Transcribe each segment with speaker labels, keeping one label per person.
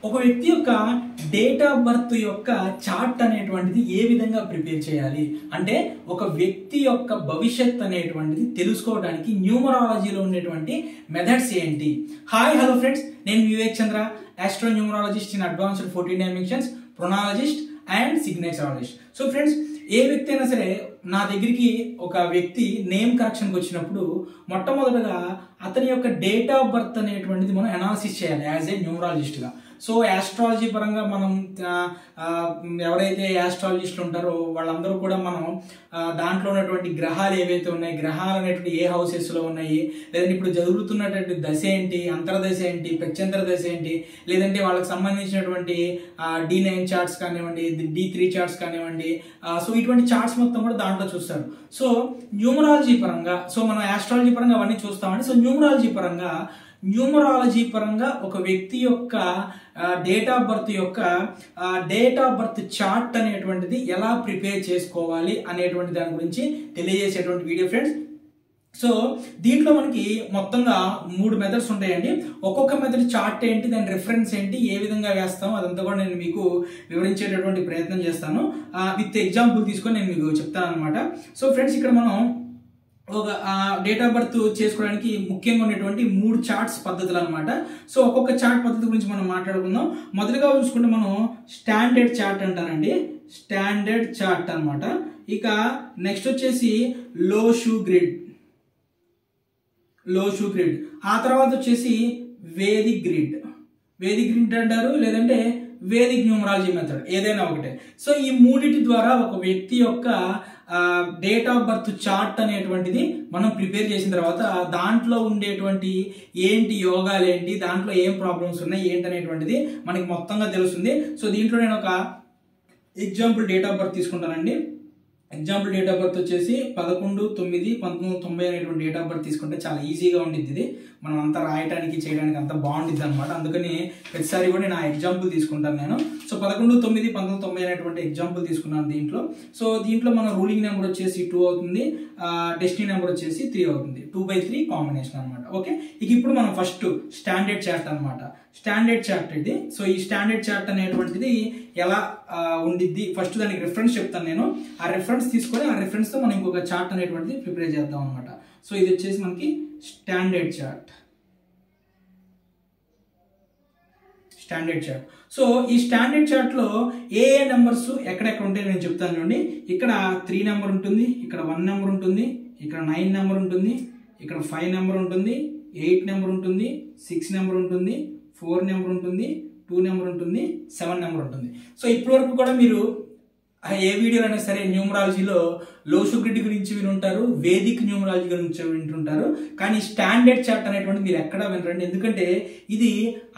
Speaker 1: ఒక వ్యక్తి యొక్క డేట్ ఆఫ్ బర్త్ యొక్క చార్ట్ అనేటువంటిది ఏ విధంగా ప్రిపేర్ చేయాలి అంటే ఒక వ్యక్తి యొక్క భవిష్యత్ అనేటువంటిది తెలుసుకోవడానికి న్యూమరాలజీలో ఉండేటువంటి మెథడ్స్ ఏంటి. హాయ్ హలో ఫ్రెండ్స్, నేను Vivek Chandra, astro numerologist in advanced 14 dimensions, pronologist and signaturologist. So friends, ఏ వ్యక్తి అయినా సరే నా దగ్గరికి ఒక వ్యక్తి నేమ్ కరెక్షన్కి వచ్చినప్పుడు మొట్టమొదటగా అతని యొక్క డేట్ ఆఫ్ బర్త్ అనేటువంటిది మనం అనాలిసిస్ చేయాలి యాజ్ ఏ న్యూమరాలజిస్ట్గా. సో యాస్ట్రాలజీ పరంగా మనం ఎవరైతే యాస్ట్రాలజిస్టులు ఉంటారో వాళ్ళందరూ కూడా మనం దాంట్లో ఉన్నటువంటి గ్రహాలు ఏవైతే ఉన్నాయి, గ్రహాలు అనేటువంటి ఏ హౌసెస్లో ఉన్నాయి, లేదంటే ఇప్పుడు జరుగుతున్నటువంటి దశ ఏంటి, అంతర్దశ ఏంటి, ప్రత్యంతర దశ ఏంటి, లేదంటే వాళ్ళకి సంబంధించినటువంటి D9 చార్ట్స్ కానివ్వండి, D3 చార్ట్స్ కానివ్వండి, సో ఇటువంటి చార్ట్స్ మొత్తం కూడా దాంట్లో చూస్తారు. సో న్యూమరాలజీ పరంగా, సో మనం యాస్ట్రాలజీ పరంగా అవన్నీ చూస్తామండి. సో న్యూమరాలజీ పరంగా ఒక వ్యక్తి యొక్క డేట్ ఆఫ్ బర్త్ చార్ట్ అనేటువంటిది ఎలా ప్రిపేర్ చేసుకోవాలి అనేటువంటి దాని గురించి తెలియజేసేటువంటి వీడియో ఫ్రెండ్స్. సో దీంట్లో మనకి మొత్తంగా 3 మెథడ్స్ ఉంటాయండి. ఒక్కొక్క మెథడ్ చార్ట్ ఏంటి, దాని రిఫరెన్స్ ఏంటి, ఏ విధంగా వేస్తాం అదంతా కూడా నేను మీకు వివరించేటటువంటి ప్రయత్నం చేస్తాను. విత్ ఎగ్జాంపుల్ తీసుకొని నేను మీకు చెప్తాను అనమాట. సో ఫ్రెండ్స్, ఇక్కడ మనం ఒక డేట్ ఆఫ్ బర్త్ చేసుకోవడానికి ముఖ్యంగా ఉన్నటువంటి 3 చార్ట్స్ పద్ధతులు అనమాట. సో ఒక్కొక్క చార్ట్ పద్ధతి గురించి మనం మాట్లాడుకుందాం. మొదటిగా చూసుకుంటే మనం స్టాండర్డ్ చార్ట్ అంటారండి, స్టాండర్డ్ చార్ట్ అనమాట. ఇక నెక్స్ట్ వచ్చేసి లో షూ గ్రిడ్, ఆ తర్వాత వచ్చేసి వేదిక్ గ్రిడ్ అంటారు, లేదంటే వేదిక్ న్యూమరాలజీ మెథడ్, ఏదైనా ఒకటే. సో ఈ మూడిటి ద్వారా ఒక వ్యక్తి యొక్క డేట్ ఆఫ్ బర్త్ చార్ట్ అనేటువంటిది మనం ప్రిపేర్ చేసిన తర్వాత దాంట్లో ఉండేటువంటి ఏంటి యోగాలు ఏంటి, దాంట్లో ఏం ప్రాబ్లమ్స్ ఉన్నాయి ఏంటి అనేటువంటిది మనకి మొత్తంగా తెలుస్తుంది. సో దీంట్లో నేను ఒక ఎగ్జాంపుల్ డేట్ ఆఫ్ బర్త్ తీసుకుంటానండి. ఎగ్జాంపుల్ డేట్ ఆఫ్ బర్త్ వచ్చేసి 11/9/1990 అనేటువంటి డేట్ ఆఫ్ బర్త్ తీసుకుంటే చాలా ఈజీగా ఉండిద్ది. ఇది మనం అంతా రాయడానికి చేయడానికి అంత బాగుండిద్ది అనమాట. అందుకని ప్రతిసారి కూడా నేను ఆ ఎగ్జాంపుల్ తీసుకుంటాను నేను. సో 11/9/1990 అనేటువంటి ఎగ్జాంపుల్ తీసుకున్నాను దీంట్లో. సో దీంట్లో మన రూలింగ్ నెంబర్ వచ్చేసి 2 అవుతుంది, డెస్టినీ నెంబర్ వచ్చేసి 3 అవుతుంది. 2/3 కాంబినేషన్ అనమాట. ఓకే, ఇక ఇప్పుడు మనం ఫస్ట్ స్టాండర్డ్ చార్ట్ అనమాట. స్టాండర్డ్ చార్ట్ ఇది. సో ఈ స్టాండర్డ్ చార్ట్ అనేటువంటిది ఎలా ఉండిద్ది, ఫస్ట్ దానికి రిఫరెన్స్ చెప్తాను నేను. ఆ రిఫరెన్స్ తీసుకొని ఆ రిఫరెన్స్ తో మనం ఇంకొక చార్ట్ అనేటువంటిది ప్రిపేర్ చేద్దాం అనమాట. సో ఇది వచ్చేసి మనకి స్టాండర్డ్ చార్ట్. సో ఈ స్టాండర్డ్ చార్ట్ లో ఏ నెంబర్స్ ఎక్కడెక్కడ ఉంటాయి నేను చెప్తాను చూడండి. ఇక్కడ 3 నెంబర్ ఉంటుంది, ఇక్కడ 1 నెంబర్ ఉంటుంది, ఇక్కడ 9 నెంబర్ ఉంటుంది, ఇక్కడ 5 నెంబర్ ఉంటుంది, 8 నెంబర్ ఉంటుంది, 6 నెంబర్ ఉంటుంది, 4 నెంబర్ ఉంటుంది, 2 నెంబర్ ఉంటుంది, 7 నెంబర్ ఉంటుంది. సో ఇప్పటి వరకు కూడా మీరు ఏ వీడియోలో అయినా సరే న్యూమరాలజీలో లోషు గ్రిడ్ గురించి వినుంటారు, వేదిక్ న్యూమరాలజీ గురించి వింటుంటారు, కానీ స్టాండర్డ్ చార్ట్ అనేటువంటి మీరు ఎక్కడా వినరండి. ఎందుకంటే ఇది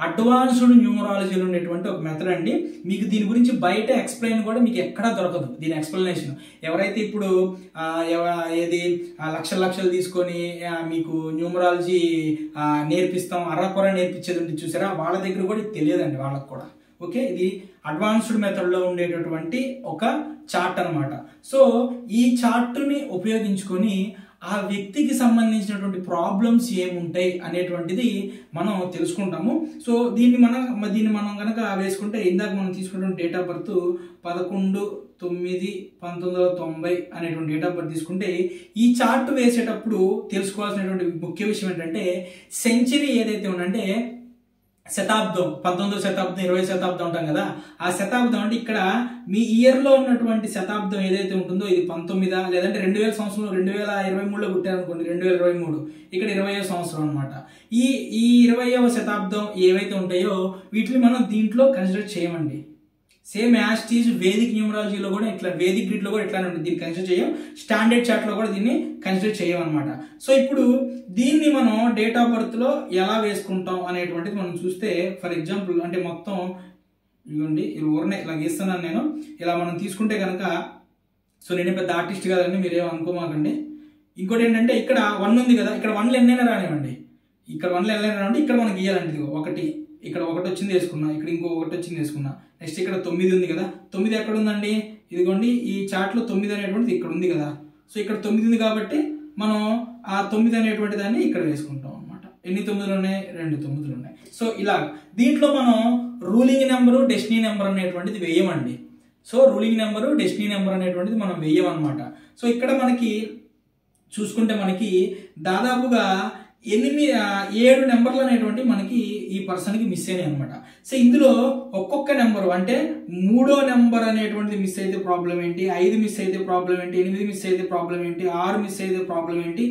Speaker 1: అడ్వాన్స్డ్ న్యూమరాలజీలో ఉండేటువంటి ఒక మెథడ్ అండి. మీకు దీని గురించి బయట ఎక్స్ప్లెయిన్ కూడా మీకు ఎక్కడా దొరకదు దీని ఎక్స్ప్లెనేషన్. ఎవరైతే ఇప్పుడు ఏది లక్షలు తీసుకొని మీకు న్యూమరాలజీ నేర్పిస్తాం, అర్రకొర నేర్పించేది ఉంటుంది చూసారా, వాళ్ళ దగ్గర కూడా ఇది తెలియదండి వాళ్ళకు కూడా. ఓకే, ఇది అడ్వాన్స్డ్ మెథడ్లో ఉండేటటువంటి ఒక చార్ట్ అనమాట. సో ఈ చార్ట్ని ఉపయోగించుకొని ఆ వ్యక్తికి సంబంధించినటువంటి ప్రాబ్లమ్స్ ఏముంటాయి అనేటువంటిది మనం తెలుసుకుంటాము. సో దీన్ని మనం కనుక వేసుకుంటే, ఇందాక మనం తీసుకున్నటువంటి డేట్ ఆఫ్ బర్త్ 11/9/1990 అనేటువంటి డేట్ ఆఫ్ బర్త్ తీసుకుంటే, ఈ చార్ట్ వేసేటప్పుడు తెలుసుకోవాల్సినటువంటి ముఖ్య విషయం ఏంటంటే, సెంచరీ ఏదైతే ఉందంటే శతాబ్దం, 19వ శతాబ్దం 20వ శతాబ్దం ఉంటాం కదా, ఆ శతాబ్దం అంటే ఇక్కడ మీ ఇయర్లో ఉన్నటువంటి శతాబ్దం ఏదైతే ఉంటుందో ఇది 19 లేదంటే 2000 సంవత్సరం, 2023లో పుట్టారనుకోండి, 2023 ఇక్కడ 20వ సంవత్సరం అనమాట. ఈ 20వ శతాబ్దం ఏవైతే ఉంటాయో వీటిని మనం దీంట్లో కన్సిడర్ చేయమండి. సేమ్ యాజ్ టీజ్ వేదిక్ న్యూమరాలజీలో కూడా ఇట్లా, వేదిక్ గ్రిడ్లో కూడా ఇట్లానే ఉంటుంది, దీన్ని కన్సిడర్ చేయం. స్టాండర్డ్ చార్ట్లో కూడా దీన్ని కన్సిడర్ చేయమన్నమాట. సో ఇప్పుడు దీన్ని మనం డేట్ ఆఫ్ బర్త్లో ఎలా వేసుకుంటాం అనేటువంటిది మనం చూస్తే, ఫర్ ఎగ్జాంపుల్ అంటే మొత్తం ఇదిగోండి ఊరనే ఇలా గీస్తున్నాను నేను. ఇలా మనం తీసుకుంటే కనుక, సో నేను పెద్ద ఆర్టిస్ట్ కాదండి, మీరేమో అనుకోమాకండి. ఇంకోటి ఏంటంటే ఇక్కడ 1 ఉంది కదా, ఇక్కడ 1లు ఎన్నైనా రానివ్వండి, ఇక్కడ 1లు ఎన్నైనా రానివ్వండి, ఇక్కడ మనకి గీయాలండి. ఇదిగో 1, ఇక్కడ 1 వచ్చింది వేసుకున్నా, ఇక్కడ ఇంకో 1 వచ్చింది వేసుకున్నా. నెక్స్ట్ ఇక్కడ 9 ఉంది కదా, 9 ఎక్కడ ఉందండి, ఇదిగోండి ఈ చార్ట్లో 9 అనేటువంటిది ఇక్కడ ఉంది కదా. సో ఇక్కడ 9 ఉంది కాబట్టి మనం ఆ 9 అనేటువంటి దాన్ని ఇక్కడ వేసుకుంటాం అనమాట. ఎన్ని 9లు ఉన్నాయి, 2 9లు ఉన్నాయి. సో ఇలా దీంట్లో మనం రూలింగ్ నెంబరు డెస్టినీ నెంబర్ అనేటువంటిది వేయమండి. So ruling number destiny number అనేటువంటిది మనం వేయమన్నమాట. సో ఇక్కడ మనకి చూసుకుంటే మనకి దాదాపుగా 7 నెంబర్లు అనేటువంటి మనకి ఈ పర్సన్కి మిస్ అయినాయి అనమాట. సో ఇందులో ఒక్కొక్క నెంబరు అంటే 3వ నెంబర్ అనేటువంటిది మిస్ అయితే ప్రాబ్లం ఏంటి, 5 మిస్ అయితే ప్రాబ్లం ఏంటి, 8 మిస్ అయితే ప్రాబ్లం ఏంటి, 6 మిస్ అయితే ప్రాబ్లం ఏంటి,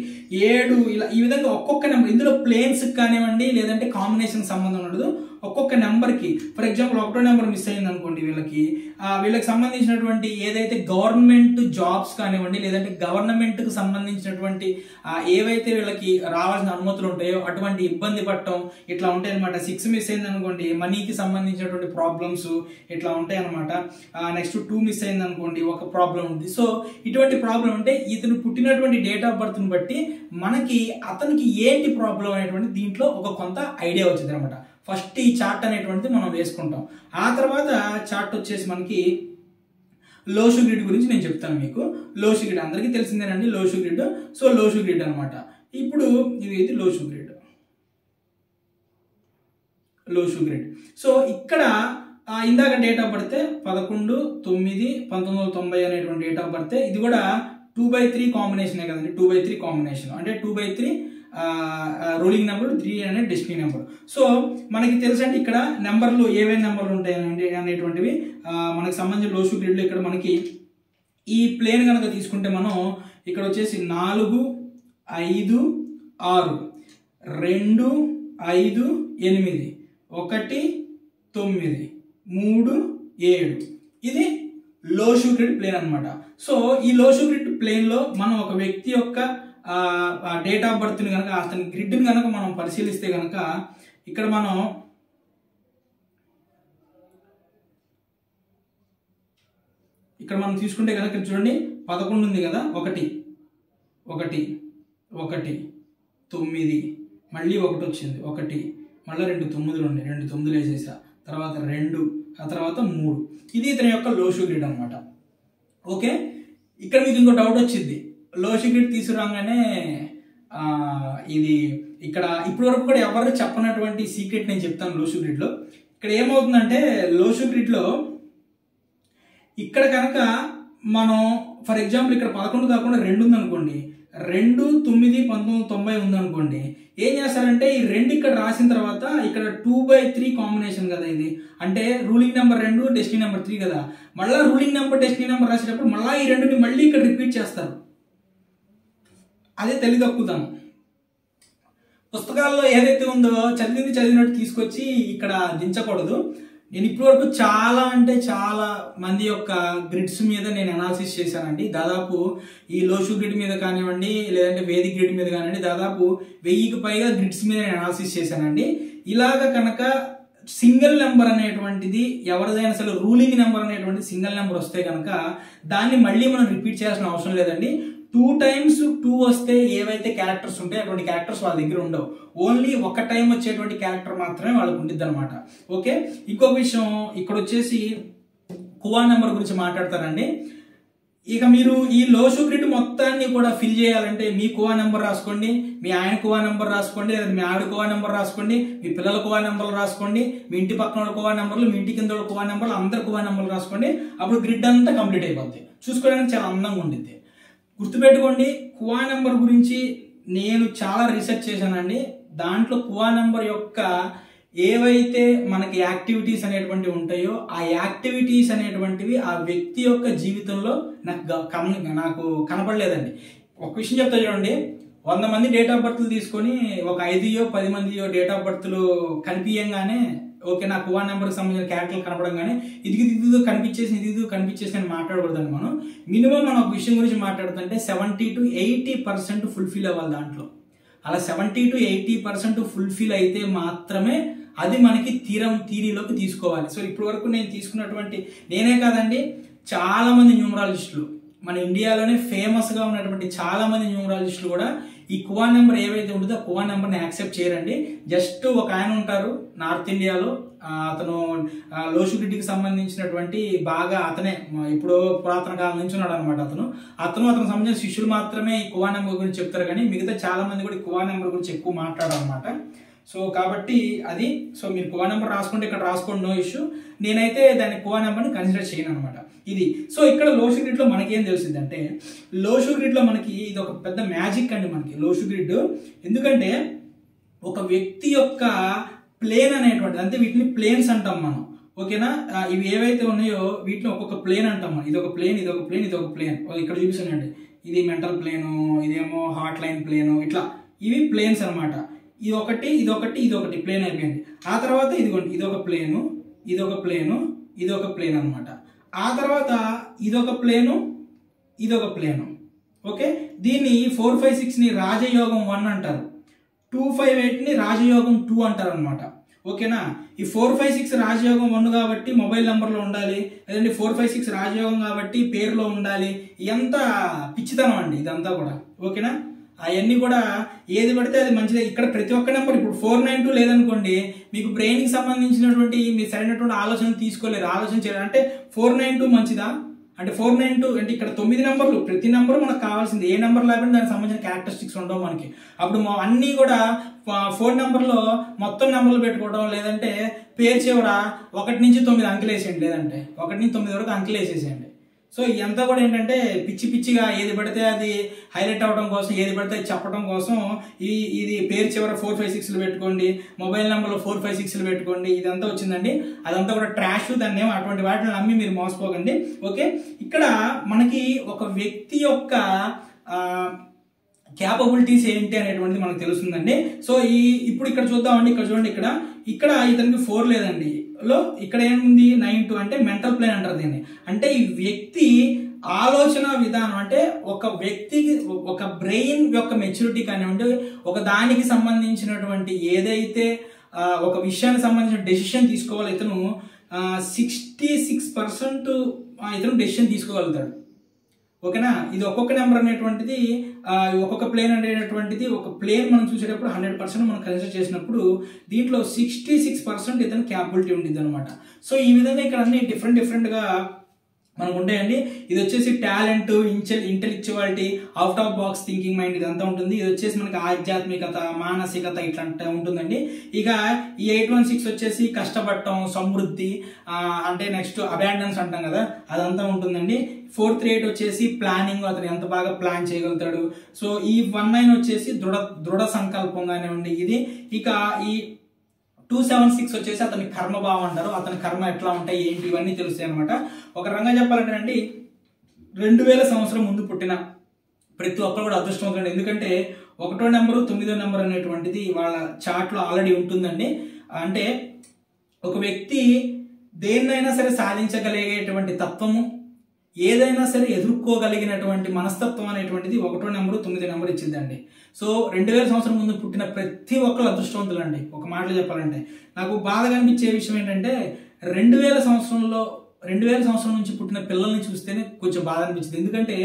Speaker 1: 7 ఇలా ఈ విధంగా ఒక్కొక్క నెంబర్ ఇందులో ప్లేన్స్ కానివ్వండి లేదంటే కాంబినేషన్ సంబంధం ఉండదు. ఒక్కొక్క నెంబర్కి ఫర్ ఎగ్జాంపుల్ 1వ నెంబర్ మిస్ అయింది అనుకోండి, వీళ్ళకి సంబంధించినటువంటి ఏదైతే గవర్నమెంట్ జాబ్స్ కానివ్వండి లేదంటే గవర్నమెంట్కి సంబంధించినటువంటి ఏవైతే వీళ్ళకి రావాల్సిన అనుమతులు ఉంటాయో అటువంటి ఇబ్బంది పడటం ఇట్లా ఉంటాయి అనమాట. 6 మిస్ అయింది అనుకోండి, మనీకి సంబంధించినటువంటి ప్రాబ్లమ్స్ ఇట్లా ఉంటాయి అనమాట. నెక్స్ట్ 2 మిస్ అయింది అనుకోండి, ఒక ప్రాబ్లం ఉంది. సో ఇటువంటి ప్రాబ్లం అంటే ఇతను పుట్టినటువంటి డేట్ ఆఫ్ బర్త్ని బట్టి మనకి అతనికి ఏంటి ప్రాబ్లం అనేటువంటి దీంట్లో ఒక కొంత ఐడియా వచ్చింది అనమాట. ఫస్ట్ ఈ చార్ట్ అనేటువంటిది మనం వేసుకుంటాం. ఆ తర్వాత చార్ట్ వచ్చేసి మనకి లోషు గ్రిడ్ గురించి నేను చెప్తాను మీకు. లోషు గ్రిడ్ అందరికీ తెలిసిందేనండి, లోషు గ్రిడ్. సో లోషు గ్రిడ్ అనమాట. ఇప్పుడు ఇది లోషు గ్రిడ్. లోషు గ్రిడ్. సో ఇక్కడ ఇందాక డేట్ ఆఫ్ బర్త్ 11/9/1990 అనేటువంటి డేట్ ఆఫ్ బర్త్. ఇది కూడా 2/3 కాంబినేషనే కదండి. 2/3 కాంబినేషన్ అంటే 2/3 రూలింగ్ నెంబర్, 3 అనేది డెస్టినీ నెంబర్. సో మనకి తెలుసండి ఇక్కడ నెంబర్లు ఏవైనా నెంబర్లు ఉంటాయి అనేటువంటివి మనకు సంబంధించిన లోషు గ్రిడ్లో ఇక్కడ మనకి ఈ ప్లేన్ కనుక తీసుకుంటే మనం ఇక్కడ వచ్చేసి 4, 5, 6, 2, 5, 8, 1, 9, 3, 7 ఇది లోషు గ్రిడ్ ప్లేన్ అనమాట. సో ఈ లోషు గ్రిడ్ ప్లేన్ లో మనం ఒక వ్యక్తి యొక్క డేట్ ఆఫ్ బర్త్ ని కనుక అతని గ్రిడ్ ని కనుక మనం పరిశీలిస్తే కనుక ఇక్కడ మనం తీసుకుంటే కనుక చూడండి 11 ఉంది కదా, 1 1 1 9 మళ్ళీ 1 వచ్చింది, 1 మళ్ళీ 2 9లు ఉన్నాయి, 2 9లు వేసేసా, తర్వాత 2 ఆ తర్వాత 3. ఇది ఇతని యొక్క లోషు గ్రిడ్ అనమాట. ఓకే, ఇక్కడ మీకు ఇంకో డౌట్ వచ్చింది. లోషు గ్రిడ్ తీసుకురాగానే ఇది ఇక్కడ ఇప్పటి వరకు కూడా ఎవరు చెప్పనటువంటి సీక్రెట్ నేను చెప్తాను. లోషు గ్రిడ్లో ఇక్కడ ఏమవుతుందంటే లోషు గ్రిడ్లో ఇక్కడ కనుక మనం ఫర్ ఎగ్జాంపుల్ ఇక్కడ 11 కాకుండా 2 ఉందనుకోండి, 2, 9, 1990 ఉందనుకోండి, ఏం చేస్తారంటే ఈ 2 ఇక్కడ రాసిన తర్వాత ఇక్కడ 2/3 కాంబినేషన్ కదా ఇది, అంటే రూలింగ్ నెంబర్ 2 డెస్టినీ నెంబర్ 3 కదా, మళ్ళీ రూలింగ్ నెంబర్ డెస్టినీ నెంబర్ రాసేటప్పుడు మళ్ళీ ఈ 2ని మళ్ళీ ఇక్కడ రిపీట్ చేస్తారు. అదే తెలివితక్కువతనం. పుస్తకాల్లో ఏదైతే ఉందో చదివినట్టు తీసుకొచ్చి ఇక్కడ దించకూడదు. నేను ఇప్పటి వరకు చాలా అంటే చాలా మంది యొక్క గ్రిడ్స్ మీద నేను అనాలిసిస్ చేశానండి. దాదాపు ఈ లోషు గ్రిడ్ మీద కానివ్వండి లేదంటే వేదిక్ గ్రిడ్ మీద కానివ్వండి దాదాపు 1000కి పైగా గ్రిడ్స్ మీద నేను అనాలిసిస్ చేశానండి. ఇలాగ కనుక సింగిల్ నెంబర్ అనేటువంటిది ఎవరిదైనా అసలు రూలింగ్ నెంబర్ అనేటువంటి సింగిల్ నెంబర్ వస్తే కనుక దాన్ని మళ్ళీ మనం రిపీట్ చేయాల్సిన అవసరం లేదండి. 2 times 2 వస్తే ఏవైతే క్యారెక్టర్స్ ఉంటాయో అటువంటి క్యారెక్టర్స్ వాళ్ళ దగ్గర ఉండవు. ఓన్లీ ఒక టైం వచ్చేటువంటి క్యారెక్టర్ మాత్రమే వాళ్ళకు ఉండిద్ది అనమాట. ఓకే, ఇంకొక విషయం ఇక్కడ వచ్చేసి కువా నెంబర్ గురించి మాట్లాడతారండి. ఇక మీరు ఈ లోషు గ్రిడ్ మొత్తాన్ని కూడా ఫిల్ చేయాలంటే మీ కువా నెంబర్ రాసుకోండి, మీ ఆయన కువా నెంబర్ రాసుకోండి, లేదా మీ ఆవిడ కువా నెంబర్ రాసుకోండి, మీ పిల్లల కువా నెంబర్లు రాసుకోండి, మీ ఇంటి పక్కన వాళ్ళ కువా నెంబర్లు, మీ ఇంటి కింద కువా నెంబర్లు, అందరు కువా నెంబర్లు రాసుకోండి. అప్పుడు గ్రిడ్ అంతా కంప్లీట్ అయిపోద్ది. చూసుకోవడానికి చాలా అందంగా ఉండిద్ది. గుర్తుపెట్టుకోండి, కువా నెంబర్ గురించి నేను చాలా రీసెర్చ్ చేశానండి. దాంట్లో కువా నెంబర్ యొక్క ఏవైతే మనకి యాక్టివిటీస్ అనేటువంటివి ఉంటాయో ఆ యాక్టివిటీస్ అనేటువంటివి ఆ వ్యక్తి యొక్క జీవితంలో నాకు కనపడలేదండి. ఒక విషయం చెప్తా చూడండి, 100 మంది డేట్ ఆఫ్ బర్త్లు తీసుకొని ఒక 5-10 మందియో డేట్ ఆఫ్ బర్త్లు కనిపించగానే ఓకే నా కువా నెంబర్కి సంబంధించిన క్యారెక్టర్లు కనపడంగానే ఇది కనిపించేసి అని మాట్లాడకూడదండి. మనం మినిమం ఒక విషయం గురించి మాట్లాడుతుంటే 70 to 80% ఫుల్ఫిల్ అవ్వాలి దాంట్లో. అలా 70 to 80% ఫుల్ఫిల్ అయితే మాత్రమే అది మనకి థీరీలోకి తీసుకోవాలి. సో ఇప్పటి వరకు నేను తీసుకున్నటువంటి నేనే కాదండి చాలా మంది న్యూమరాలజిస్టులు మన ఇండియాలోనే ఫేమస్ గా ఉన్నటువంటి చాలా మంది న్యూమరాలజిస్టులు కూడా ఈ కువా నెంబర్ ఏవైతే ఉంటుందో ఆ కువా నెంబర్ని యాక్సెప్ట్ చేయరండి. జస్ట్ ఒక ఆయన ఉంటారు నార్త్ ఇండియాలో, అతను లోషు గ్రిడ్కి సంబంధించినటువంటి బాగా అతనే ఇప్పుడు పురాతన కాలం నుంచి ఉన్నాడు అనమాట. అతను సంబంధించిన శిష్యులు మాత్రమే ఈ కువా నెంబర్ గురించి చెప్తారు, కానీ మిగతా చాలా మంది కూడా ఈ కువా నెంబర్ గురించి ఎక్కువ మాట్లాడారు అనమాట. సో కాబట్టి అది సో మీరు కోవా నెంబర్ రాసుకుంటే ఇక్కడ రాసుకోండి, నో ఇష్యూ. నేనైతే దాని కోవా నెంబర్ని కన్సిడర్ చేయను అనమాట. ఇది సో ఇక్కడ లోషు గ్రిడ్లో మనకి ఏం తెలిసిందంటే, లోషు గ్రిడ్లో మనకి ఇది ఒక పెద్ద మ్యాజిక్ అండి మనకి లోషు గ్రిడ్. ఎందుకంటే ఒక వ్యక్తి యొక్క ప్లేన్ అనేటువంటిది, అంటే వీటిని ప్లేన్స్ అంటాం మనం, ఓకేనా. ఇవి ఏవైతే ఉన్నాయో వీటిని ఒక్కొక్క ప్లేన్ అంటాం మనం. ఇది ఒక ప్లేన్, ఇది ఒక ప్లేన్, ఇది ఒక ప్లేన్. ఇక్కడ చూపిస్తానండి, ఇది మెంటల్ ప్లేను, ఇదేమో హాట్ లైన్ ప్లేను, ఇట్లా ఇవి ప్లేన్స్ అనమాట. ఇది ఒకటి, ఇది ఒకటి, ఇది ఒకటి ప్లేన్ అయిపోయింది. ఆ తర్వాత ఇదిగోండి, ఇది ఒక ప్లేను, ఇది ఒక ప్లేను, ఇది ఒక ప్లేన్ అనమాట. ఆ తర్వాత ఇదొక ప్లేను, ఇదొక ప్లేను, ఓకే. దీన్ని 4, 5, 6ని రాజయోగం 1 అంటారు, 2, 5, 8ని రాజయోగం 2 అంటారు అనమాట, ఓకేనా. ఈ 4, 5, 6 రాజయోగం 1 కాబట్టి మొబైల్ నెంబర్లో ఉండాలి, లేదంటే 4, 5, 6 రాజయోగం కాబట్టి పేరులో ఉండాలి. ఎంత పిచ్చితనం అండి ఇదంతా కూడా, ఓకేనా. అవన్నీ కూడా ఏది పడితే అది మంచిదే. ఇక్కడ ప్రతి ఒక్క నెంబర్ ఇప్పుడు 492 లేదనుకోండి, మీకు బ్రెయిన్కి సంబంధించినటువంటి మీరు సరైనటువంటి ఆలోచన తీసుకోలేరు, ఆలోచన చేయలేరు. అంటే 492 మంచిదా అంటే 492 అంటే ఇక్కడ 9 నెంబర్లు, ప్రతి నెంబరు మనకు కావాల్సింది. ఏ నెంబర్ లేకపోతే దానికి సంబంధించిన క్యారెక్టరిస్టిక్స్ ఉండవు మనకి. అప్పుడు అన్నీ కూడా 4 నెంబర్లో మొత్తం నెంబర్లు పెట్టుకోవడం, లేదంటే పేరు చివర 1 నుంచి 9 అంకెలు వేసేయండి, లేదంటే 1 నుంచి 9 వరకు అంకెలు వేసేసేయండి. సో ఇదంతా కూడా ఏంటంటే పిచ్చి పిచ్చిగా ఏది పడితే అది హైలైట్ అవ్వడం కోసం, ఏది పడితే అది చెప్పడం కోసం ఇది పేరు చివర 4, 5, 6లు పెట్టుకోండి, మొబైల్ నెంబర్లో 4, 5, 6లు పెట్టుకోండి, ఇదంతా వచ్చిందండి. అదంతా కూడా ట్రాష్. దాన్ని అటువంటి వాటిని నమ్మి మీరు మోసపోకండి, ఓకే. ఇక్కడ మనకి ఒక వ్యక్తి యొక్క క్యాపబిలిటీస్ ఏంటి అనేటువంటిది మనకు తెలుస్తుందండి. సో ఇప్పుడు ఇక్కడ చూద్దామండి, ఇక్కడ చూడండి, ఇక్కడ ఇతనికి 4 లేదండి, ఇక్కడ ఏముంది 9, అంటే మెంటల్ ప్లేన్ అంటారు దీన్ని. అంటే ఈ వ్యక్తి ఆలోచన విధానం, అంటే ఒక వ్యక్తికి ఒక బ్రెయిన్ యొక్క మెచ్యూరిటీ కానివ్వండి, ఒక దానికి సంబంధించినటువంటి ఏదైతే ఒక విషయానికి సంబంధించిన డెసిషన్ తీసుకోవాలి, ఇతను 66% ఇతను డెసిషన్ తీసుకోగలుగుతాడు, ఓకేనా. ఇది ఒక్కొక్క నెంబర్ అనేటువంటిది, ఒక్కొక్క ప్లేన్ అనేటువంటిది, ఒక ప్లేన్ మనం చూసేటప్పుడు 100% మనం కన్సిడర్ చేసినప్పుడు దీంట్లో 66% ఇతను క్యాపబిలిటీ ఉంటుంది అనమాట. సో ఈ విధంగా ఇక్కడ అన్ని డిఫరెంట్గా మనకు ఉంటాయండి. ఇది వచ్చేసి talent, intellectuality, out of box thinking mind, ఇదంతా ఉంటుంది. ఇది వచ్చేసి మనకి ఆధ్యాత్మికత, మానసికత ఇట్లా ఉంటుందండి. ఇక ఈ 816 వచ్చేసి కష్టపడటం, సమృద్ధి, అంటే నెక్స్ట్ అబాండెన్స్ అంటాం కదా, అదంతా ఉంటుందండి. 438 వచ్చేసి ప్లానింగ్, అతను ఎంత బాగా ప్లాన్ చేయగలుగుతాడు. సో ఈ 19 వచ్చేసి దృఢ సంకల్పం కానివ్వండి ఇది. ఇక ఈ 276 వచ్చేసి అతని కర్మభావం అంటారు, అతని కర్మ ఎట్లా ఉంటాయి ఏంటి ఇవన్నీ తెలుస్తాయి అనమాట. ఒక రంగా చెప్పాలంటే అండి, 2000 సంవత్సరం ముందు పుట్టిన ప్రతి ఒక్కరు కూడా అదృష్టవంతుడు. ఎందుకంటే 1వ నెంబరు 9వ నెంబర్ అనేటువంటిది వాళ్ళ చార్ట్లో ఆల్రెడీ ఉంటుందండి. అంటే ఒక వ్యక్తి దేన్నైనా సరే సాధించగలిగేటువంటి తత్వము, ఏదైనా సరే ఎదుర్కోగలిగినటువంటి మనస్తత్వం అనేటువంటిది 1వ నెంబరు 9వ నెంబర్ ఇచ్చిందండి. సో 2000 సంవత్సరం ముందు పుట్టిన ప్రతి ఒక్కరు అదృష్టవంతులు అండి. ఒక మాటలో చెప్పాలంటే నాకు బాధగా అనిపించే విషయం ఏంటంటే 2000 సంవత్సరం నుంచి పుట్టిన పిల్లల్ని చూస్తేనే కొంచెం బాధ అనిపించింది. ఎందుకంటే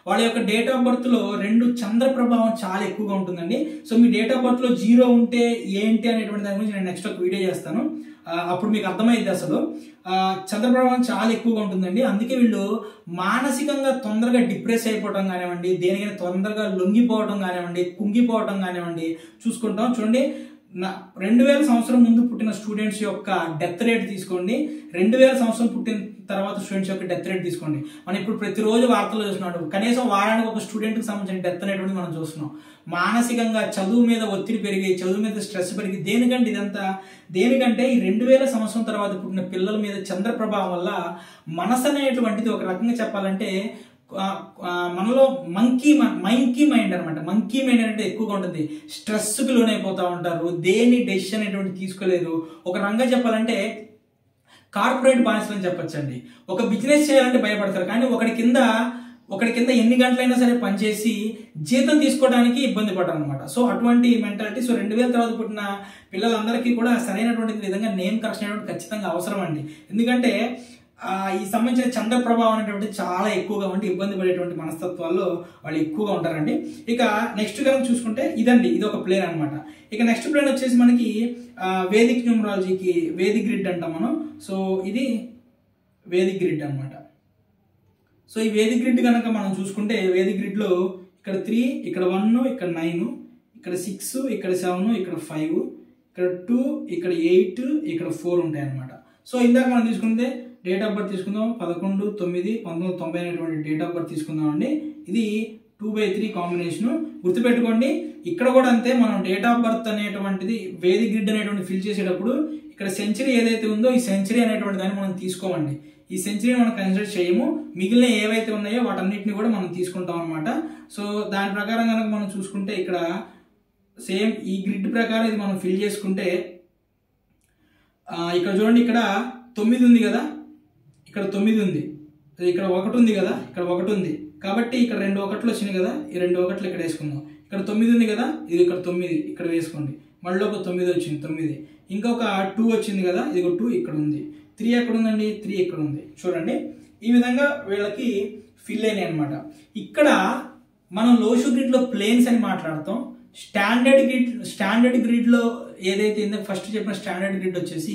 Speaker 1: వాళ్ళ యొక్క డేట్ ఆఫ్ బర్త్లో 2 చంద్ర ప్రభావం చాలా ఎక్కువగా ఉంటుందండి. సో మీ డేట్ ఆఫ్ బర్త్లో 0 ఉంటే ఏంటి అనేటువంటి దాని గురించి నేను నెక్స్ట్ ఒక వీడియో చేస్తాను, అప్పుడు మీకు అర్థమైంది. అసలు చంద్రప్రభావం చాలా ఎక్కువగా ఉంటుందండి. అందుకే వీళ్ళు మానసికంగా తొందరగా డిప్రెస్ అయిపోవడం కానివ్వండి, దేనికైనా తొందరగా లొంగిపోవడం కానివ్వండి, కుంగిపోవడం కానివ్వండి చూసుకుంటాం. చూడండి, 2000 సంవత్సరం ముందు పుట్టిన స్టూడెంట్స్ యొక్క డెత్ రేట్ తీసుకోండి, 2000 సంవత్సరం పుట్టిన తర్వాత స్టూడెంట్స్ యొక్క డెత్ రేట్ తీసుకోండి. మనం ఇప్పుడు ప్రతిరోజు వార్తలు చూస్తున్నాడు, కనీసం వారానికి ఒక స్టూడెంట్కి సంబంధించిన డెత్ అనేటువంటి మనం చూస్తున్నాం. మానసికంగా చదువు మీద ఒత్తిడి పెరిగి, చదువు మీద స్ట్రెస్ పెరిగి, దేనికంటే ఇదంతా దేనికంటే ఈ 2000 సంవత్సరం తర్వాత పుట్టిన పిల్లల మీద చంద్ర ప్రభావం వల్ల మనసు అనేటువంటిది ఒక రకంగా చెప్పాలంటే మనలో మంకీ మైండ్ అనమాట. మంకీ మైండ్ అంటే ఎక్కువగా ఉంటుంది, స్ట్రెస్కి లోనైపోతూ ఉంటారు, దేని డెసిషన్ అనేటువంటి తీసుకోలేదు. ఒక రంగా చెప్పాలంటే కార్పొరేట్ బానిసలు అని చెప్పొచ్చండి. ఒక బిజినెస్ చేయాలంటే భయపడతారు, కానీ ఒకటి కింద ఎన్ని గంటలైనా సరే పనిచేసి జీతం తీసుకోవడానికి ఇబ్బంది పడ్డారు అనమాట. సో అటువంటి మెంటాలిటీ. సో 2000 తర్వాత పుట్టిన పిల్లలందరికీ కూడా సరైనటువంటి విధంగా నేమ్ కరెక్షన్ అనేటువంటి ఖచ్చితంగా అవసరం అండి. ఎందుకంటే ఈ సంబంధించిన చంద్ర ప్రభావం అనేటువంటి చాలా ఎక్కువగా ఉండి ఇబ్బంది పడేటువంటి మనస్తత్వాల్లో వాళ్ళు ఎక్కువగా ఉంటారండి. ఇక నెక్స్ట్ కనుక చూసుకుంటే ఇదండి, ఇది ఒక ప్లేన్ అనమాట. ఇక నెక్స్ట్ ప్లేన్ వచ్చేసి మనకి వేదిక్ న్యూమరాలజీకి వేదిక్ గ్రిడ్ అంటాం మనం. సో ఇది వేదిక్ గ్రిడ్ అనమాట. సో ఈ వేదిక్ గ్రిడ్ కనుక మనం చూసుకుంటే వేదిక్ గ్రిడ్లో ఇక్కడ 3, ఇక్కడ 1, ఇక్కడ 9, ఇక్కడ 6, ఇక్కడ 7, ఇక్కడ 5, ఇక్కడ 2, ఇక్కడ 8, ఇక్కడ 4 ఉంటాయి అన్నమాట. సో ఇందాక మనం తీసుకుంటే డేట్ ఆఫ్ బర్త్ తీసుకుందాం 11/9/1990 అనేటువంటి డేట్ ఆఫ్ బర్త్ తీసుకుందాం అండి. ఇది 2/3 కాంబినేషన్. గుర్తుపెట్టుకోండి, ఇక్కడ కూడా అంతే. మనం డేట్ ఆఫ్ బర్త్ అనేటువంటిది వేదిక్ గ్రిడ్ అనేటువంటి ఫిల్ చేసేటప్పుడు ఇక్కడ సెంచరీ ఏదైతే ఉందో ఈ సెంచరీ అనేటువంటి దాన్ని మనం తీసుకోమండి. ఈ సెంచరీని మనం కన్సిడర్ చేయము. మిగిలిన ఏవైతే ఉన్నాయో వాటన్నిటిని కూడా మనం తీసుకుంటాం అనమాట. సో దాని ప్రకారం కనుక మనం చూసుకుంటే ఇక్కడ సేమ్ ఈ గ్రిడ్ ప్రకారం ఇది మనం ఫిల్ చేసుకుంటే ఇక్కడ చూడండి, ఇక్కడ 9 ఉంది కదా, ఇక్కడ 9 ఉంది, ఇక్కడ 1 ఉంది కదా, ఇక్కడ 1 ఉంది. కాబట్టి ఇక్కడ 2 1లు వచ్చినాయి కదా, ఈ 2 1లు ఇక్కడ వేసుకుందాం. ఇక్కడ 9 ఉంది కదా, ఇది ఇక్కడ 9 ఇక్కడ వేసుకోండి. మళ్ళీ ఒక 9 వచ్చింది, 9. ఇంకొక 2 వచ్చింది కదా, ఇది ఒక 2 ఇక్కడ ఉంది. 3 ఎక్కడ ఉందండి, 3 ఇక్కడ ఉంది. చూడండి, ఈ విధంగా వీళ్ళకి ఫిల్ అయినాయి అనమాట. ఇక్కడ మనం లోషు గ్రిడ్ లో ప్లేన్స్ అని మాట్లాడతాం. స్టాండర్డ్ గ్రిడ్ లో ఏదైతే ఫస్ట్ చెప్పిన స్టాండర్డ్ గ్రిడ్ వచ్చేసి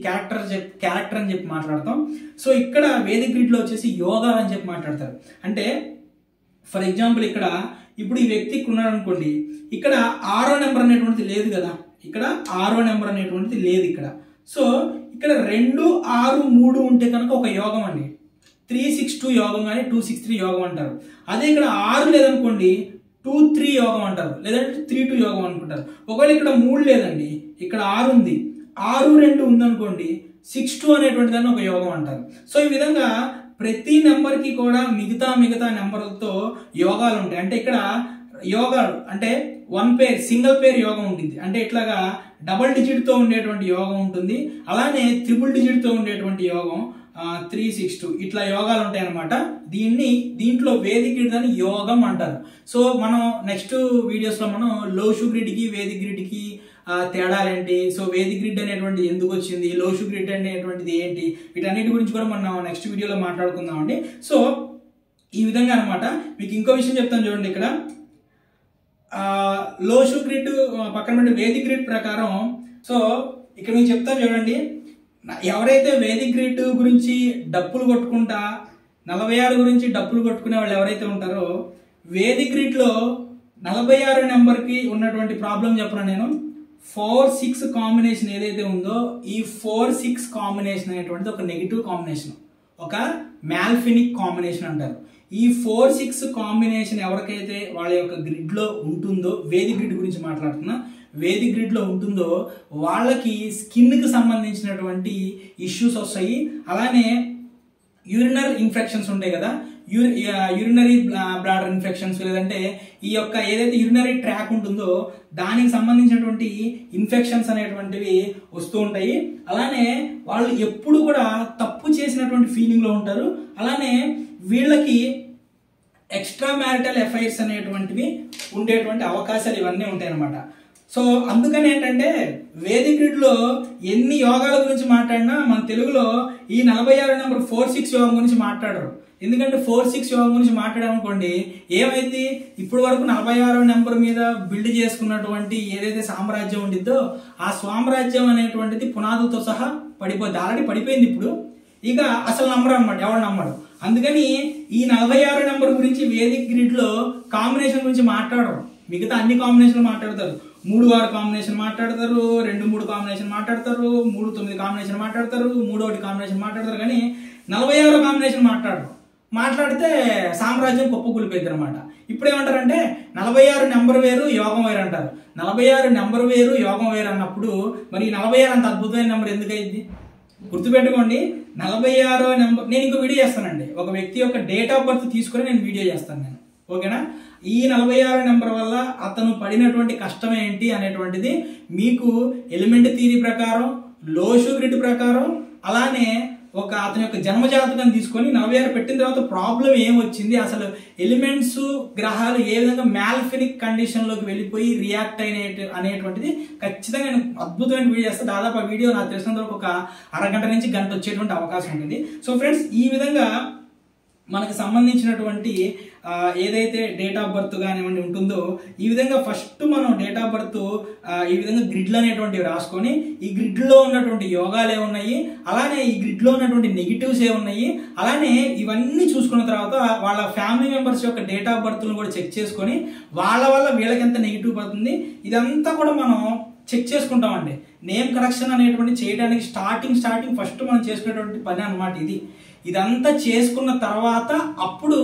Speaker 1: క్యారెక్టర్ అని చెప్పి మాట్లాడతాం. సో ఇక్కడ వేదిక్ గ్రిడ్ లో వచ్చేసి యోగాలు అని చెప్పి మాట్లాడతారు. అంటే ఫర్ ఎగ్జాంపుల్ ఇక్కడ ఇప్పుడు ఈ వ్యక్తి ఉన్నాడు అనుకోండి, ఇక్కడ 6వ నెంబర్ అనేటువంటిది లేదు కదా, ఇక్కడ 6వ నెంబర్ అనేటువంటిది లేదు ఇక్కడ. సో ఇక్కడ 2, 6, 3 ఉంటే కనుక ఒక యోగం అండి. 362 యోగం కానీ 263 యోగం అంటారు. అదే ఇక్కడ 6 లేదనుకోండి 23 యోగం అంటారు, లేదంటే 32 యోగం అనుకుంటారు. ఒకవేళ ఇక్కడ 3 లేదండి, ఇక్కడ 6 ఉంది, 6, 2 ఉందనుకోండి 62 అనేటువంటి దాన్ని ఒక యోగం అంటారు. సో ఈ విధంగా ప్రతి నెంబర్ కి కూడా మిగతా నెంబర్లతో యోగాలు ఉంటాయి. అంటే ఇక్కడ యోగాలు అంటే 1 పేర్ సింగిల్ పేర్ యోగం ఉంటుంది. అంటే ఇట్లాగా డబుల్ డిజిట్ తో ఉండేటువంటి యోగం ఉంటుంది. అలానే ట్రిపుల్ డిజిట్ తో ఉండేటువంటి యోగం 362 ఇట్లా యోగాలు ఉంటాయి అనమాట. దీంట్లో వేదిక్ గ్రిడ్ అని యోగం అంటారు. సో మనం నెక్స్ట్ వీడియోస్ లో మనం లోషు గ్రిడ్ కి వేదిక్ గ్రిడ్ కి తేడాలేంటి, సో వేదిక్ గ్రిడ్ అనేటువంటిది ఎందుకు వచ్చింది, లోషు గ్రిడ్ అనేటువంటిది ఏంటి, వీటన్నిటి గురించి కూడా మనం నెక్స్ట్ వీడియోలో మాట్లాడుకుందాం అండి. సో ఈ విధంగా అనమాట. మీకు ఇంకో విషయం చెప్తాను చూడండి, ఇక్కడ లోషు గ్రిడ్ పక్కన వేదిక్ గ్రిడ్ ప్రకారం. సో ఇక్కడ మీకు చెప్తాను చూడండి, ఎవరైతే వేదిక్ గ్రిడ్ గురించి డప్పులు కొట్టుకుంటా 46 గురించి డప్పులు కొట్టుకునే వాళ్ళు ఎవరైతే ఉంటారో, వేదిక్ గ్రిడ్ లో 46 నెంబర్ కి ఉన్నటువంటి ప్రాబ్లం చెప్పను నేను. 4-6 కాంబినేషన్ ఏదైతే ఉందో ఈ 4-6 కాంబినేషన్ అనేటువంటిది ఒక నెగిటివ్ కాంబినేషన్, ఒక మ్యాల్ఫినిక్ కాంబినేషన్ అంటారు. ఈ 4-6 కాంబినేషన్ ఎవరికైతే వాళ్ళ యొక్క గ్రిడ్ లో ఉంటుందో, వేదిక్ గ్రిడ్ గురించి మాట్లాడుతున్నా, వేదిక్ గ్రిడ్ లో ఉంటుందో వాళ్ళకి స్కిన్ కి సంబంధించినటువంటి ఇష్యూస్ వస్తాయి. అలానే యూరినరీ ఇన్ఫెక్షన్స్ ఉంటాయి కదా, యూరినరీ బ్లాడర్ ఇన్ఫెక్షన్స్, లేదంటే ఈ యొక్క ఏదైతే యూరినరీ ట్రాక్ ఉంటుందో దానికి సంబంధించినటువంటి ఇన్ఫెక్షన్స్ అనేటువంటివి వస్తూ ఉంటాయి. అలానే వాళ్ళు ఎప్పుడు కూడా తప్పు చేసినటువంటి ఫీలింగ్ లో ఉంటారు. అలానే వీళ్ళకి ఎక్స్ట్రా మ్యారిటల్ అఫైర్స్ అనేటువంటివి ఉండేటువంటి అవకాశాలు ఇవన్నీ ఉంటాయి అన్నమాట. సో అందుకని ఏంటంటే వేదిక్ గ్రిడ్ లో ఎన్ని యోగాల గురించి మాట్లాడినా మన తెలుగులో ఈ 46 నెంబర్ 4-6 యోగం గురించి మాట్లాడరు. ఎందుకంటే 4-6 యోగం గురించి మాట్లాడామనుకోండి ఏమైంది, ఇప్పుడు వరకు 46 నెంబర్ మీద బిల్డ్ చేసుకున్నటువంటి ఏదైతే సామ్రాజ్యం ఉండిద్దో ఆ సామ్రాజ్యం అనేటువంటిది పునాదులతో సహా పడిపోద్ది. ఆల్రెడీ పడిపోయింది. ఇప్పుడు ఇక అసలు నంబర్ అనమాట, ఎవరు నమ్మడు. అందుకని ఈ 46 నెంబర్ గురించి వేదిక్ గ్రిడ్ లో కాంబినేషన్ గురించి మాట్లాడరు. మిగతా అన్ని కాంబినేషన్లు మాట్లాడతారు. 3-6 కాంబినేషన్ మాట్లాడతారు, 2-3 కాంబినేషన్ మాట్లాడతారు, 3-9 కాంబినేషన్ మాట్లాడతారు, 3-1 కాంబినేషన్ మాట్లాడతారు. కానీ 46 కాంబినేషన్ మాట్లాడితే సామ్రాజ్యం కుప్పకూలిపోయింది అనమాట. ఇప్పుడు ఏమంటారంటే 46 నెంబర్ వేరు యోగం వేరు అంటారు. 46 నెంబర్ వేరు యోగం వేరు అన్నప్పుడు మరి 46 అంత అద్భుతమైన నెంబర్ ఎందుకు అయింది? గుర్తుపెట్టుకోండి, 46 నెంబర్. నేను ఇంకో వీడియో చేస్తానండి, ఒక వ్యక్తి యొక్క డేట్ ఆఫ్ బర్త్ తీసుకొని నేను వీడియో చేస్తాను నేను, ఓకేనా? ఈ 46 నెంబర్ వల్ల అతను పడినటువంటి కష్టం ఏంటి అనేటువంటిది మీకు ఎలిమెంట్ థియరీ ప్రకారం, లోషు గ్రిడ్ ప్రకారం, అలానే ఒక అతని యొక్క జన్మజాతకాన్ని తీసుకొని 46 పెట్టిన తర్వాత ప్రాబ్లం ఏమొచ్చింది, అసలు ఎలిమెంట్స్ గ్రహాలు ఏ విధంగా మ్యాల్ఫినిక్ కండిషన్ లోకి వెళ్ళిపోయి రియాక్ట్ అనేటువంటిది ఖచ్చితంగా నేను అద్భుతమైన వీడియో చేస్తాను. దాదాపు ఆ వీడియో నాకు తెలిసినంత వరకు ఒక అరగంట నుంచి గంట వచ్చేటువంటి అవకాశం ఉంటుంది. సో ఫ్రెండ్స్, ఈ విధంగా మనకు సంబంధించినటువంటి ఏదైతే డేట్ ఆఫ్ బర్త్ కానివ్వండి ఉంటుందో ఈ విధంగా ఫస్ట్ మనం డేట్ ఆఫ్ బర్త్ ఈ విధంగా గ్రిడ్లు అనేటువంటివి రాసుకొని ఈ గ్రిడ్లో ఉన్నటువంటి యోగాలు ఏమున్నాయి, అలానే ఈ గ్రిడ్లో ఉన్నటువంటి నెగిటివ్స్ ఏమున్నాయి, అలానే ఇవన్నీ చూసుకున్న తర్వాత వాళ్ళ ఫ్యామిలీ మెంబర్స్ యొక్క డేట్ ఆఫ్ బర్త్ను కూడా చెక్ చేసుకొని వాళ్ళ వల్ల వీళ్ళకి ఎంత నెగిటివ్ పడుతుంది ఇదంతా కూడా మనం చెక్ చేసుకుంటామండి. నేమ్ కరెక్షన్ అనేటువంటి చేయడానికి స్టార్టింగ్ ఫస్ట్ మనం చేసుకునేటువంటి పని అన్నమాట ఇది. ఇదంతా చేసుకున్న తర్వాత అప్పుడు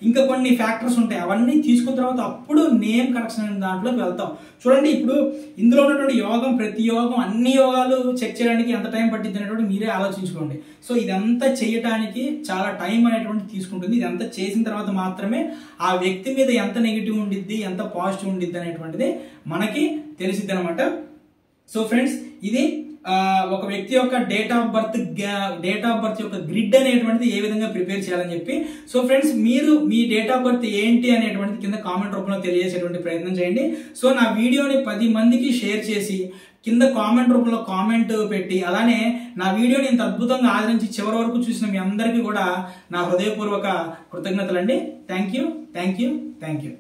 Speaker 1: ఇంకా కొన్ని ఫ్యాక్టర్స్ ఉంటాయి, అవన్నీ తీసుకున్న తర్వాత అప్పుడు నేమ్ కరెక్షన్ అనే దాంట్లోకి వెళ్తాం. చూడండి ఇప్పుడు ఇందులో ఉన్నటువంటి యోగం, ప్రతి యోగం, అన్ని యోగాలు చెక్ చేయడానికి ఎంత టైం పట్టింది అనేటువంటి మీరే ఆలోచించుకోండి. సో ఇదంతా చేయటానికి చాలా టైం అనేటువంటి తీసుకుంటుంది. ఇదంతా చేసిన తర్వాత మాత్రమే ఆ వ్యక్తి మీద ఎంత నెగిటివ్ ఉండిద్ది, ఎంత పాజిటివ్ ఉండిద్ది అనేటువంటిది మనకి తెలిసిద్ది అనమాట. సో ఫ్రెండ్స్, ఇది ఒక వ్యక్తి యొక్క డేట్ ఆఫ్ బర్త్ యొక్క గ్రిడ్ అనేటువంటిది ఏ విధంగా ప్రిపేర్ చేయాలని చెప్పి. సో ఫ్రెండ్స్, మీరు మీ డేట్ ఆఫ్ బర్త్ ఏంటి అనేటువంటిది కింద కామెంట్ రూపంలో తెలియజేసేటువంటి ప్రయత్నం చేయండి. సో నా వీడియోని 10 మందికి షేర్ చేసి కింద కామెంట్ రూపంలో కామెంట్ పెట్టి, అలానే నా వీడియోని ఇంత అద్భుతంగా ఆదరించి చివరి వరకు చూసిన మీ అందరికీ కూడా నా హృదయపూర్వక కృతజ్ఞతలండి. Thank you.